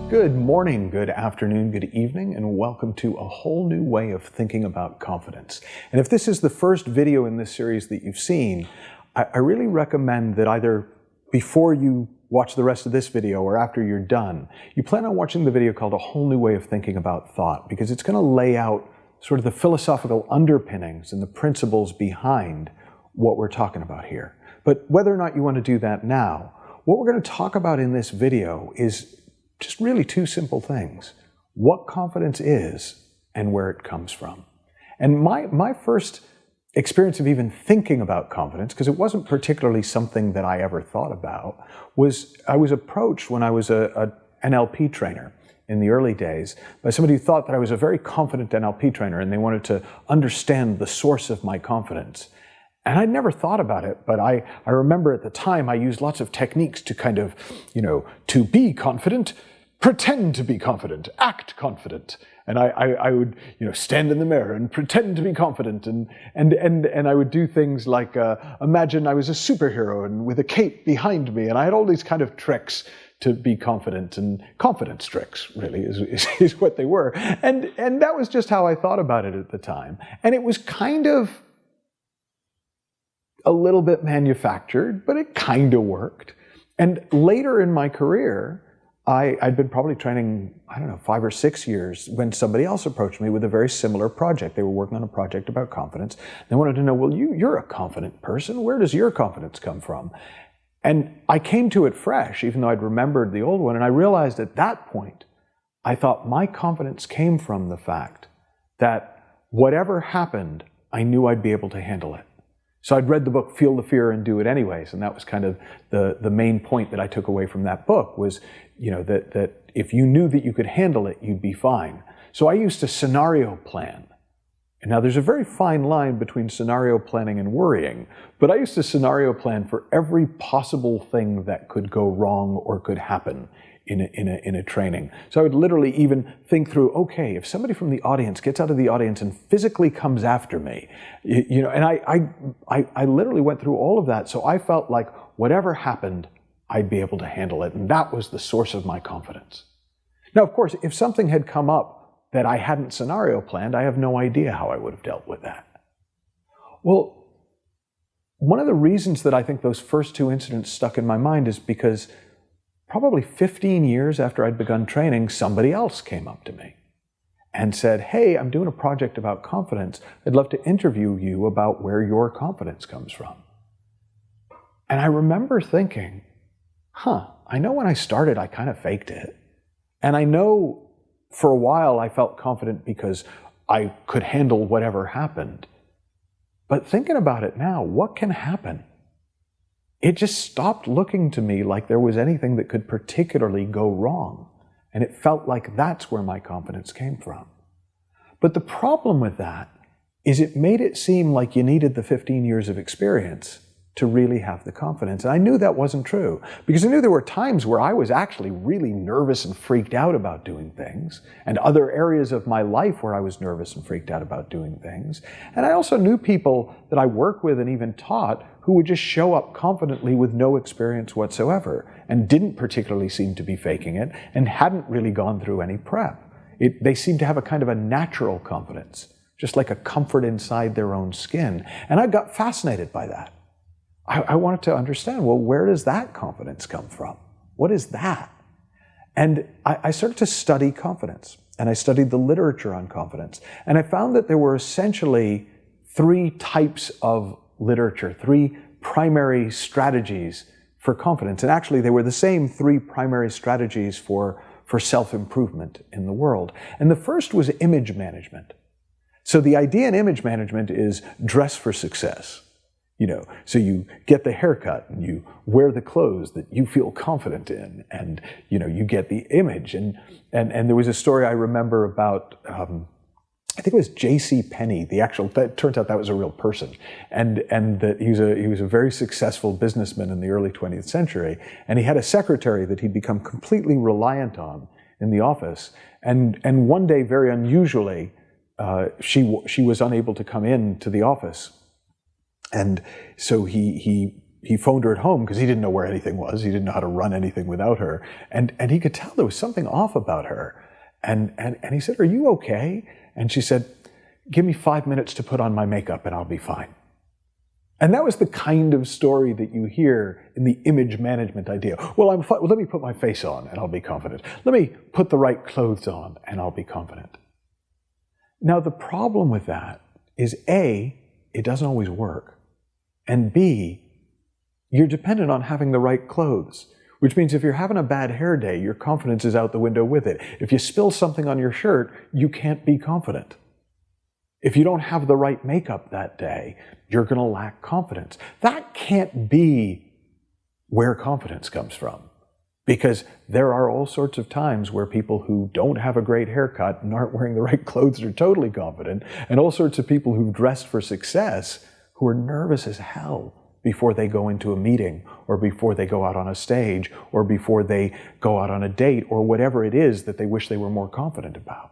Good morning, good afternoon, good evening, and welcome to a whole new way of thinking about confidence. And if this is the first video in this series that you've seen, I really recommend that either before you watch the rest of this video or after you're done, you plan on watching the video called A Whole New Way of Thinking About Thought, because it's going to lay out sort of the philosophical underpinnings and the principles behind what we're talking about here. But whether or not you want to do that now, what we're going to talk about in this video is just really two simple things: what confidence is and where it comes from. And my first experience of even thinking about confidence, because it wasn't particularly something that I ever thought about, was I was approached when I was an NLP trainer in the early days by somebody who thought that I was a very confident NLP trainer, and they wanted to understand the source of my confidence. And I'd never thought about it, but I remember at the time I used lots of techniques to kind of, to be confident, pretend to be confident, act confident. And I would, stand in the mirror and pretend to be confident. And I would do things like imagine I was a superhero and with a cape behind me. And I had all these kind of tricks to be confident, and confidence tricks really is what they were. And that was just how I thought about it at the time. And it was kind of a little bit manufactured, but it kind of worked. And later in my career, I'd been probably training, 5 or 6 years when somebody else approached me with a very similar project. They were working on a project about confidence. They wanted to know, well, you're a confident person. Where does your confidence come from? And I came to it fresh, even though I'd remembered the old one. And I realized at that point, I thought my confidence came from the fact that whatever happened, I knew I'd be able to handle it. So I'd read the book Feel the Fear and Do It Anyways, and that was kind of the main point that I took away from that book was, that if you knew that you could handle it, you'd be fine. So I used to scenario plan. And now there's a very fine line between scenario planning and worrying, but I used to scenario plan for every possible thing that could go wrong or could happen in a training. So I would literally even think through, okay, if somebody from the audience gets out of the audience and physically comes after me, and I literally went through all of that. So I felt like whatever happened, I'd be able to handle it. And that was the source of my confidence. Now, of course, if something had come up that I hadn't scenario planned, I have no idea how I would have dealt with that. Well, one of the reasons that I think those first two incidents stuck in my mind is because probably 15 years after I'd begun training, somebody else came up to me and said, hey, I'm doing a project about confidence. I'd love to interview you about where your confidence comes from. And I remember thinking, I know when I started, I kind of faked it. And I know for a while I felt confident because I could handle whatever happened. But thinking about it now, what can happen? It just stopped looking to me like there was anything that could particularly go wrong. And it felt like that's where my confidence came from. But the problem with that is it made it seem like you needed the 15 years of experience to really have the confidence. And I knew that wasn't true, because I knew there were times where I was actually really nervous and freaked out about doing things, and other areas of my life where I was nervous and freaked out about doing things. And I also knew people that I worked with and even taught who would just show up confidently with no experience whatsoever and didn't particularly seem to be faking it and hadn't really gone through any prep. They seemed to have a kind of a natural confidence, just like a comfort inside their own skin. And I got fascinated by that. I wanted to understand, well, where does that confidence come from? What is that? And I started to study confidence, and I studied the literature on confidence. And I found that there were essentially 3 types of literature, 3 primary strategies for confidence. And actually, they were the same 3 primary strategies for self-improvement in the world. And the first was image management. So the idea in image management is dress for success. So you get the haircut and you wear the clothes that you feel confident in, and, you get the image. And there was a story I remember about, I think it was J.C. Penney, that turns out that was a real person. And that he was a very successful businessman in the early 20th century. And he had a secretary that he'd become completely reliant on in the office. And one day, very unusually, she was unable to come in to the office. And so he he phoned her at home because he didn't know where anything was. He didn't know how to run anything without her. And he could tell there was something off about her. And he said, "Are you okay?" And she said, "Give me 5 minutes to put on my makeup and I'll be fine." And that was the kind of story that you hear in the image management idea. Well, let me put my face on and I'll be confident. Let me put the right clothes on and I'll be confident. Now, the problem with that is A, it doesn't always work. And B, you're dependent on having the right clothes, which means if you're having a bad hair day, your confidence is out the window with it. If you spill something on your shirt, you can't be confident. If you don't have the right makeup that day, you're going to lack confidence. That can't be where confidence comes from, because there are all sorts of times where people who don't have a great haircut and aren't wearing the right clothes are totally confident, and all sorts of people who've dressed for success who are nervous as hell before they go into a meeting, or before they go out on a stage, or before they go out on a date, or whatever it is that they wish they were more confident about.